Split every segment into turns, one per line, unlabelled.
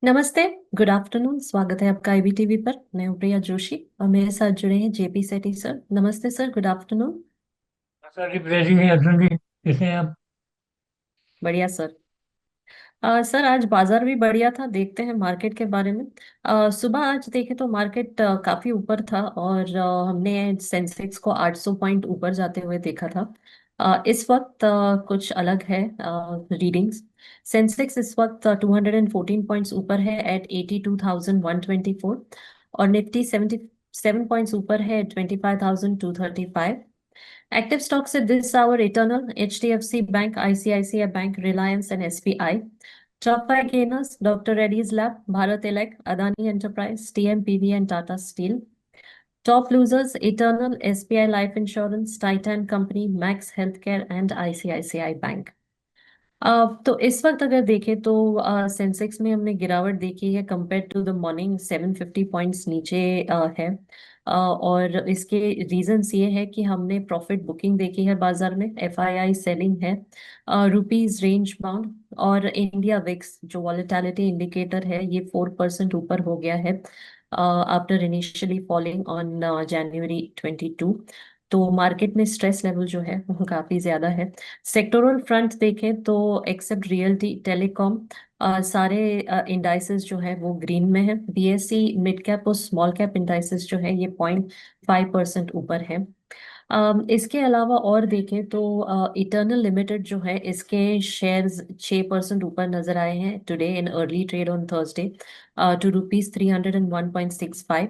नमस्ते। Good afternoon. स्वागत है आपका आईबीटीवी पर। मैं हूं प्रिया जोशी और मेरे साथ जुड़े हैं जेपी सेठी सर। नमस्ते सर, गुड आफ्टरनून।
सर जी, प्रेसी जी, अर्जुन जी, कैसे हैं आप?
बढ़िया सर। सर आज बाजार भी बढ़िया था। देखते हैं मार्केट के बारे में। सुबह आज देखें तो मार्केट काफी ऊपर था और हमने सेंसेक्स को 800 पॉइंट ऊपर जाते हुए देखा था। इस वक्त कुछ अलग है रीडिंग्स। सेंसेक्स इस वक्त 214 पॉइंट्स ऊपर है एट 82,124 और निफ्टी 77 पॉइंट्स ऊपर है 25,235। एक्टिव स्टॉक्स है this hour Eternal, HDFC Bank, ICICI Bank, Reliance and SBI. Top five gainers Doctor Reddy's Lab, Bharat Elect, Adani Enterprise, TMPV and Tata Steel. Top losers Eternal, SBI Life Insurance, Titan Company, Max Health Care and ICICI Bank. तो इस वक्त अगर देखें तो Sensex में हमने गिरावट देखी है compare to the morning. 750 points नीचे है। और इसके रीजंस ये है कि हमने प्रॉफिट बुकिंग देखी है बाजार में, एफआईआई सेलिंग है, रुपीज रेंज बाउंड, और इंडिया विक्स जो वॉलेटिलिटी इंडिकेटर है ये 4% ऊपर हो गया है after initially falling on January 22। तो मार्केट में स्ट्रेस लेवल जो है वो काफी ज्यादा है। सेक्टोरल फ्रंट देखें तो एक्सेप्ट रियल्टी टेलीकॉम, सारे इंडाइसेस जो है वो ग्रीन में है। बीएसई मिड कैप और स्मॉल कैप इंडाइसेस जो है ये 0.5% ऊपर है। इसके अलावा और देखें तो इटर्नल लिमिटेड जो है इसके शेयर्स 6% ऊपर नजर आए हैं today in early trade on Thursday to ₹301.65।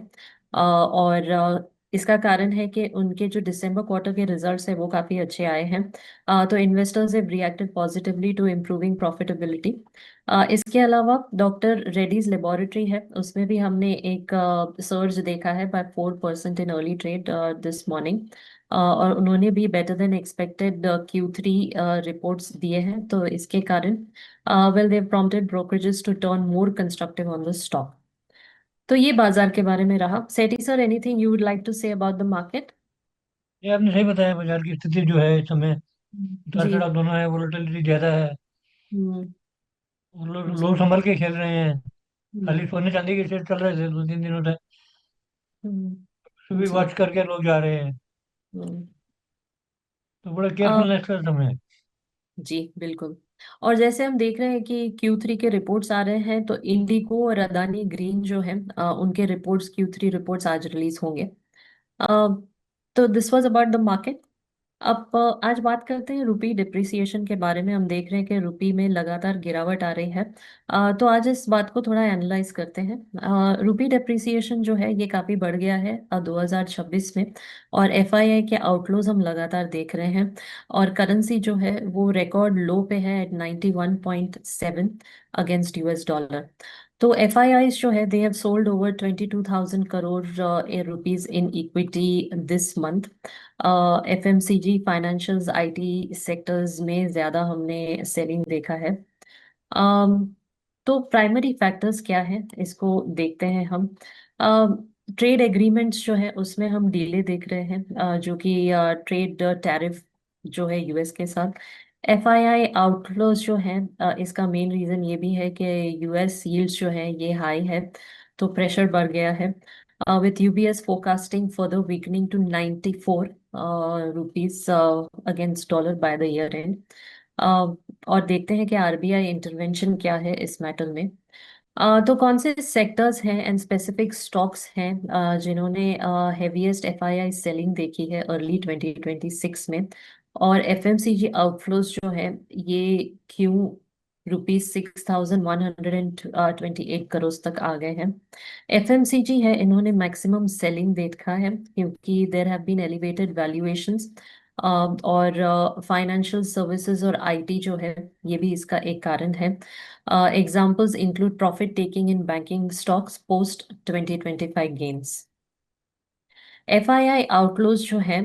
और इसका कारण है कि उनके जो दिसंबर क्वार्टर के रिजल्ट्स है वो काफी अच्छे आए हैं। तो investors have reacted positively to improving profitability. इसके अलावा डॉक्टर रेड्डीज लेबोरेटरी है, उसमें भी हमने एक सर्ज देखा है by 4% in early trade this morning. और उन्होंने भी better than expected Q3 reports दिए हैं, तो इसके कारण well they prompted brokerages to turn more constructive on the stock. तो ये बाजार के बारे में रहा। Sethi sir, anything you would like to say about the market?
ये आपने सही बताया, बाजार की स्थिति जो है इस समय उतार
जी।
चढ़ाव दोनों है, वोलेटिलिटी ज़्यादा है।
हम्म।
और लोग
जी।
लोग संभल के खेल रहे हैं। खाली
हम्म।
सोने चांदी के शेयर चल रहे थे 2-3 दिनों तक।
हम्म।
सुबह
जी।
वॉच करके लोग जा रहे हैं।
हम्म।
तो बड़ा
अ,
केयरफुलनेस का समय है।
जी बिल्कुल। और जैसे हम देख रहे हैं कि Q3 के रिपोर्ट्स आ रहे हैं, तो इंडिगो और अदानी ग्रीन जो है उनके रिपोर्ट्स, Q3 रिपोर्ट्स आज रिलीज होंगे। अ, तो this was about the market. अब आज बात करते हैं रुपी डिप्रिसिएशन के बारे में। हम देख रहे हैं कि रुपी में लगातार गिरावट आ रही है। तो आज इस बात को थोड़ा एनालाइज करते हैं। रुपी डिप्रिसिएशन जो है ये काफी बढ़ गया है 2026 में। और एफआईआई के आउटफ्लोज हम लगातार देख रहे हैं। और करेंसी जो है वो रिकॉर्ड लो पे है एट 91.7 अगेंस्ट यूएस डॉलर। तो एफ आई आईज जो है they have sold over 22,000 crore rupees in equity this month. FMCG, financials, IT sectors में ज्यादा हमने सेलिंग देखा है। अम, तो प्राइमरी फैक्टर्स क्या है इसको देखते हैं हम। ट्रेड एग्रीमेंट्स जो है उसमें हम डीले देख रहे हैं, जो कि ट्रेड टैरिफ जो है यूएस के साथ। एफआईआई आउटफ्लोज जो है इसका मेन रीजन ये भी है कि यूएस यील्ड्स जो है ये हाई है, तो प्रेशर बढ़ गया है। with UBS forecasting further weakening to 94 rupees against dollar by the year end। और देखते हैं कि आरबीआई इंटरवेंशन क्या है इस मैटर में। तो कौन से सेक्टर्स हैं एंड स्पेसिफिक स्टॉक्स हैं जिन्होंने हेवीएस्ट एफआईआई सेलिंग देखी है अर्ली 2026 में। और एफएमसीजी आउटफ्लोज जो है ये क्यों ₹6,128 करोड़ तक आ गए हैं। एफएमसीजी है, इन्होंने मैक्सिमम सेलिंग देखा है क्योंकि there have been elevated valuations. और फाइनेंशियल सर्विसेज और आईटी जो है ये भी इसका एक कारण है। Examples include profit taking in banking stocks post 2025 gains। FII outflows जो है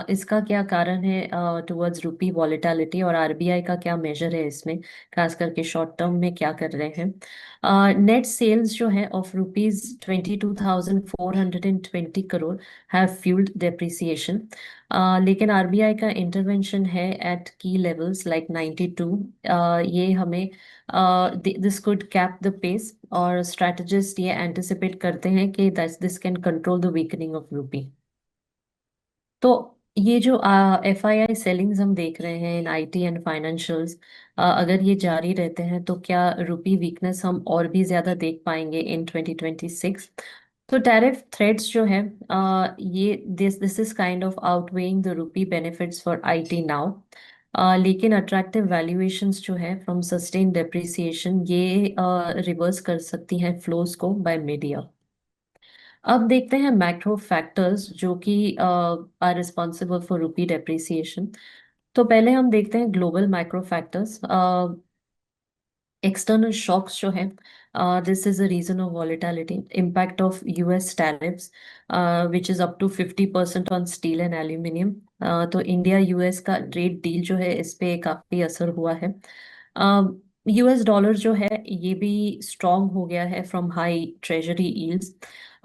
इसका क्या कारण है टुवर्ड्स रुपी वॉलेटिलिटी, और आरबीआई का क्या मेजर है इसमें, खास करके शॉर्ट टर्म में क्या कर रहे हैं। नेट सेल्स जो है of ₹22,420 crore have fuelled depreciation. लेकिन आरबीआई का इंटरवेंशन है एट की लेवल्स लाइक 92। ये हमें this could cap the pace. और स्ट्रेटजिस्ट ये एंटिसिपेट करते हैं कि this can control the weakening of rupee. तो ये जो FII सेलिंग्स हम देख रहे हैं इन IT एंड फाइनेंशियल्स, अगर ये जारी रहते हैं तो क्या रुपी वीकनेस हम और भी ज्यादा देख पाएंगे इन 2026? तो टैरिफ थ्रेट्स जो है, ये this this is kind of outweighing the rupee benefits for IT now. लेकिन अट्रैक्टिव वैल्यूएशंस जो है फ्रॉम सस्टेन डेप्रिसिएशन, ये रिवर्स कर सकती हैं फ्लोज को बाय मिड ईयर। अब देखते हैं मैक्रो फैक्टर्स जो कि are responsible for rupee depreciation. तो पहले हम देखते हैं global macro factors. External shocks जो है, this is a reason of volatility. Impact of US tariffs, which is up to 50% on steel and aluminium. तो इंडिया यूएस का ट्रेड डील जो है इस पे काफी असर हुआ है। US डॉलर जो है ये भी स्ट्रांग हो गया है from high treasury yields.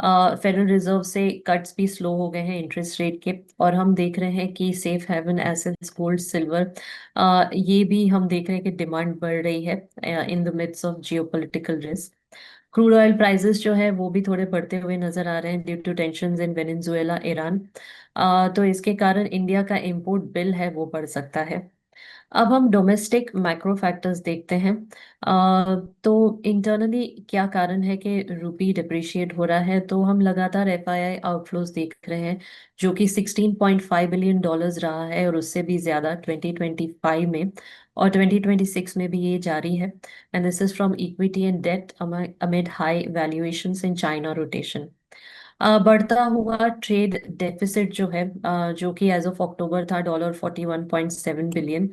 Federal reserve से कट्स भी स्लो हो गए हैं इंटरेस्ट रेट के, और हम देख रहे हैं कि safe haven assets gold silver, ये भी हम देख रहे हैं कि डिमांड बढ़ रही है in the midst of geopolitical risk. Crude oil prices जो है वो भी थोड़े बढ़ते हुए नजर आ रहे हैं due to tensions in Venezuela Iran. तो इसके कारण इंडिया का इंपोर्ट बिल है वो बढ़ सकता है। अब हम डोमेस्टिक मैक्रो फैक्टर्स देखते हैं। तो इंटरनली क्या कारण है कि रुपी डिप्रिशिएट हो रहा है? तो हम लगातार FII आउटफ्लोज देख रहे हैं जो कि $16.5 बिलियन रहा है और उससे भी ज्यादा 2025 में, और 2026 में भी ये जारी है। And this is from equity and debt amid high valuations in China rotation. बढ़ता हुआ ट्रेड डेफिसिट जो है, जो कि एज ऑफ अक्टूबर था $41.7 बिलियन,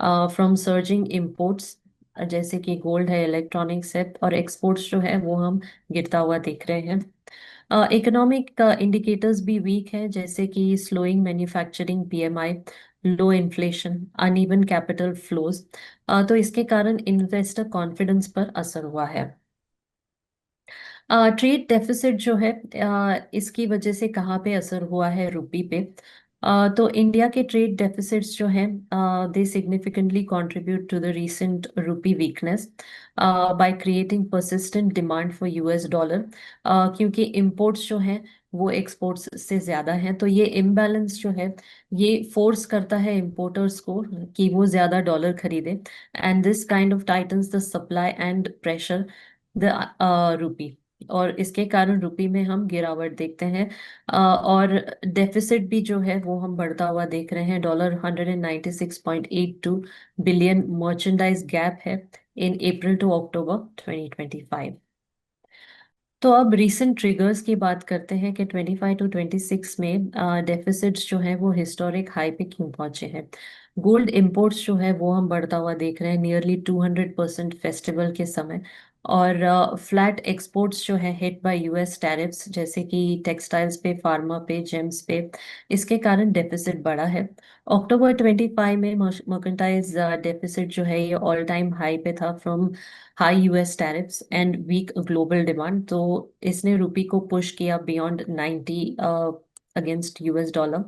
फ्रॉम सर्जिंग इम्पोर्ट्स जैसे कि गोल्ड है, इलेक्ट्रॉनिक्स है, और एक्सपोर्ट्स जो है वो हम गिरता हुआ देख रहे हैं। इकोनॉमिक इंडिकेटर्स भी वीक है जैसे कि स्लोइंग मैन्युफैक्चरिंग PMI, लो इन्फ्लेशन, अनइवन कैपिटल फ्लोज। तो इसके कारण इन्वेस्टर कॉन्फिडेंस पर असर हुआ है। ट्रेड डेफिसिट जो है, इसकी वजह से कहाँ पे असर हुआ है रुपी पे? तो इंडिया के ट्रेड डेफिसिट्स जो हैं, they significantly contribute to the recent rupee weakness by creating persistent demand for US dollar, क्योंकि इंपोर्ट्स जो हैं वो एक्सपोर्ट्स से ज्यादा हैं। तो ये इम्बैलेंस जो है ये फोर्स करता है इंपोर्टर्स को कि वो ज्यादा डॉलर खरीदे, and this kind of titans the supply and pressure the rupee, और इसके कारण रुपी में हम गिरावट देखते हैं। और डेफिसिट भी जो है वो हम बढ़ता हुआ देख रहे हैं। $196.82 बिलियन मर्चेंडाइज गैप है इन अप्रैल टू अक्टूबर 2025। तो अब रीसेंट ट्रिगर्स की बात करते हैं कि 25 टू 26 में डेफिसिट्स जो है वो हिस्टोरिक हाई पे क्यों पहुंचे हैं। गोल्ड इंपोर्ट्स जो है वो हम बढ़ता हुआ देख रहे हैं नियरली 200% फेस्टिवल के समय। और फ्लैट एक्सपोर्ट्स जो है हिट बाय US टैरिफ्स जैसे कि टेक्सटाइल्स पे, फार्मा पे, जेम्स पे, इसके कारण डेफिसिट बढ़ा है। अक्टूबर 25 में मर्केंटाइज डेफिसिट जो है ये ऑल टाइम हाई पे था from high US tariffs and weak global demand. तो इसने रुपी को पुश किया बियॉन्ड 90 अगेंस्ट US डॉलर।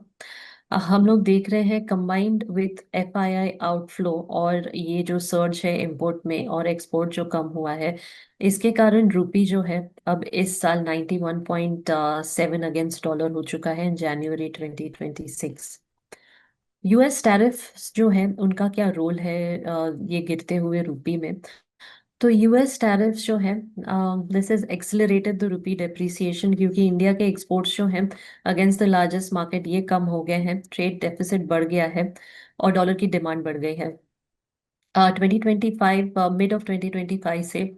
हम लोग देख रहे हैं कंबाइंड विथ FII आउटफ्लो और ये जो सर्ज है इंपोर्ट में और एक्सपोर्ट जो कम हुआ है, इसके कारण रुपी जो है अब इस साल 91.7 अगेंस्ट डॉलर हो चुका है इन जनवरी 2026। US टैरिफ्स जो है उनका क्या रोल है ये गिरते हुए रुपी में? तो US टैरिफ्स जो है, this is accelerated the rupee depreciation, क्योंकि इंडिया के एक्सपोर्ट्स जो हैं अगेंस्ट द लार्जेस्ट मार्केट ये कम हो गए हैं, ट्रेड डेफिसिट बढ़ गया है और डॉलर की डिमांड बढ़ गई है। 2025 मिड ऑफ 2025 से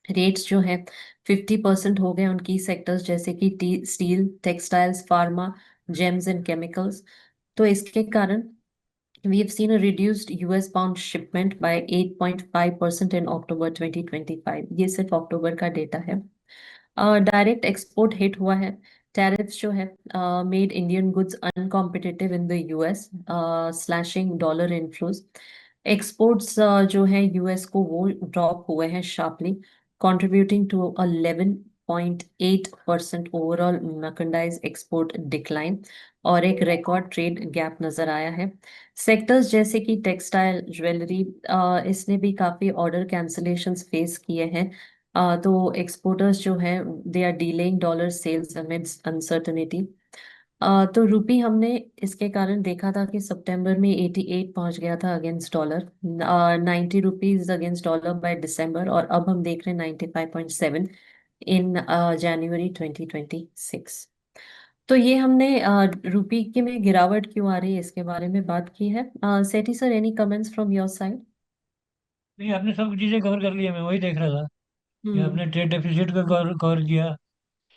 रेट्स जो है 50% हो गए उनकी सेक्टर्स जैसे कि steel, textiles, pharma, James and chemicals. तो इसके कारण we have seen a reduced US pound shipment by 8.5% in October 2025। ये सिर्फ अक्टूबर का डेटा है। डायरेक्ट एक्सपोर्ट हिट हुआ है। टैरिफ्स जो है made Indian goods uncompetitive in the US, slashing dollar inflows. Exports जो है US को वो ड्रॉप हुए हैं sharply, contributing to 11.8% overall merchandise export decline, और एक रिकॉर्ड ट्रेड गैप नजर आया है। सेक्टर्स जैसे कि टेक्सटाइल, ज्वेलरी, इसने भी काफी ऑर्डर कैंसलेशंस फेस किए हैं तो एक्सपोर्टर्स जो हैं they are delaying dollar sales amidst uncertainty. तो रुपी हमने इसके कारण देखा था कि सितंबर में 88 पहुंच गया था against dollar, 90 rupees against dollar by December, और अब हम देख रहे हैं 95.7 इन जनवरी 2026। तो ये हमने रुपी के में गिरावट क्यों आ रही है इसके बारे में बात की है। Sethi sir, any comments from your side?
नहीं, आपने सब चीज़ें कवर कर ली है, मैं वही देख रहा था कि
हम्म।
आपने ट्रेड डेफिसिट को कवर कवर किया,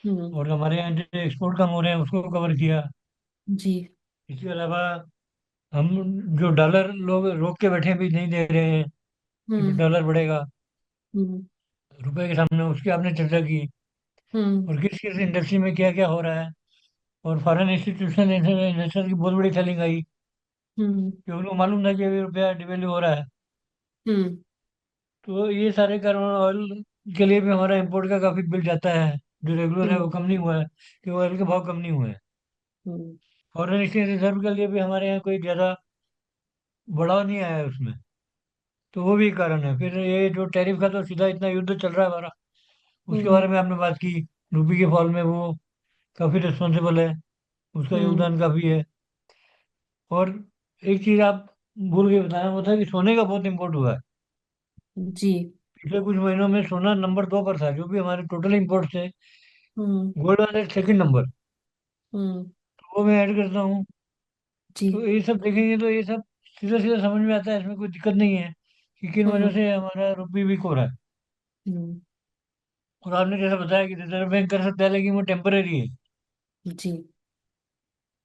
हम्म।
और हमारे यहाँ जो एक्सपोर्ट कम हो रहे हैं उसको कवर किया।
जी।
इसके अलावा हम जो डॉलर लोग रोक के बैठे भी नहीं दे रहे हैं कि
हम्म।
डॉलर बढ़ेगा
हम्म।
रुपए के सामने, उसकी आपने चर्चा की।
हम्म।
और किस किस इंडस्ट्री में क्या क्या हो रहा है, और फॉरेन इंस्टीट्यूशन इन्वेस्टर की बहुत बड़ी सेलिंग आई,
हम्म।
कि उनको मालूम था कि अभी रुपया डिवेल्यू हो रहा है।
हम्म।
तो ये सारे कारण, ऑयल के लिए भी हमारा इंपोर्ट का काफी बिल जाता है, जो रेगुलर है वो
हम्म।
कम नहीं हुआ है, कि ऑयल के भाव कम नहीं हुए हैं।
हम्म।
फॉरेन एक्सचेंज रिजर्व के लिए भी हमारे यहाँ कोई ज्यादा बढ़ाव नहीं आया है उसमें। तो वो भी एक कारण है। फिर ये जो टैरिफ का तो सीधा इतना युद्ध चल रहा है हमारा, उसके
हम्म।
बारे में आपने बात की। रूपी के फॉल में वो काफी रिस्पॉन्सिबल है, उसका
हम्म।
योगदान काफी है। और एक चीज आप भूल के बताना, वो था कि सोने का बहुत इम्पोर्ट हुआ है।
जी।
पिछले कुछ महीनों में सोना नंबर 2 पर था, जो भी हमारे टोटल इम्पोर्ट थे।
हम्म।
गोल्ड वाले सेकंड नंबर,
हम्म।
तो वो मैं ऐड करता हूँ।
जी।
तो ये सब देखेंगे तो ये सब सीधा सीधा समझ में आता है, इसमें कोई दिक्कत नहीं है कि किन वजह
हम्म।
से हमारा रुपये वीक हो रहा है।
हम्म।
और आपने जैसा बताया कि रिजर्व बैंक कर सकता है, लेकिन वो टेम्पररी है।
जी।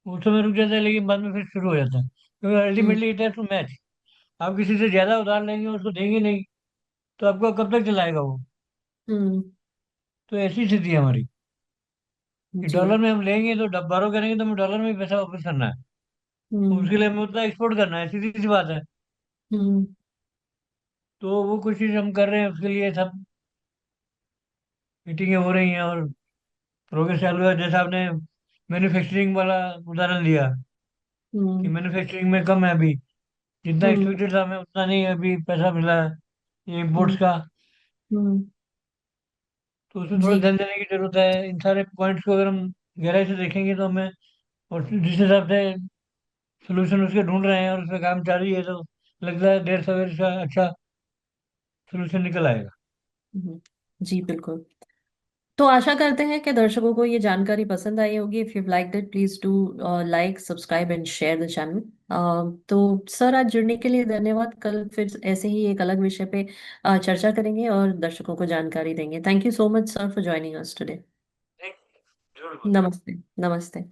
उस समय रुक जाता है, लेकिन बाद में फिर शुरू हो जाता है, क्योंकि
hmm.
Ultimately it has to match. आप किसी से ज्यादा उधार लेंगे, उसको देंगे नहीं, तो आपको कब तक चलाएगा वो।
हम्म।
तो ऐसी स्थिति है हमारी, कि
जी।
डॉलर में हम लेंगे तो बारो करेंगे, तो हमें डॉलर में ही पैसा वापस करना है। तो
हम्म।
उसके लिए हमें उतना एक्सपोर्ट करना है, सीधी सी बात है।
हम्म।
तो वो कोशिश हम कर रहे हैं, उसके लिए सब मीटिंगें हो रही हैं और प्रोग्रेस चालू है। जैसा आपने मैन्युफैक्चरिंग वाला उदाहरण दिया, कि
हम्म।
मैन्युफैक्चरिंग में कम है अभी, जितना
हम्म।
एक्सपेक्टेड था हमें उतना नहीं अभी पैसा मिला है, ये इम्पोर्ट्स
हम्म।
का।
हम्म।
तो उसमें थोड़ा
जी।
ध्यान देने की जरूरत है। इन सारे पॉइंट्स को अगर हम गहराई से देखेंगे तो हमें, और जिस हिसाब से सोल्यूशन उसके ढूंढ रहे हैं और उसमें काम जारी है, तो लगता है देर सवेर इसका अच्छा सोल्यूशन निकल आएगा।
हम्म। जी बिल्कुल। तो आशा करते हैं कि दर्शकों को ये जानकारी पसंद आई होगी। If you like it, please do like, subscribe and share the channel. तो सर, आज जुड़ने के लिए धन्यवाद। कल फिर ऐसे ही एक अलग विषय पे चर्चा करेंगे और दर्शकों को जानकारी देंगे। Thank you so much sir for joining us today.
नहीं, जरूर।
नमस्ते। नमस्ते।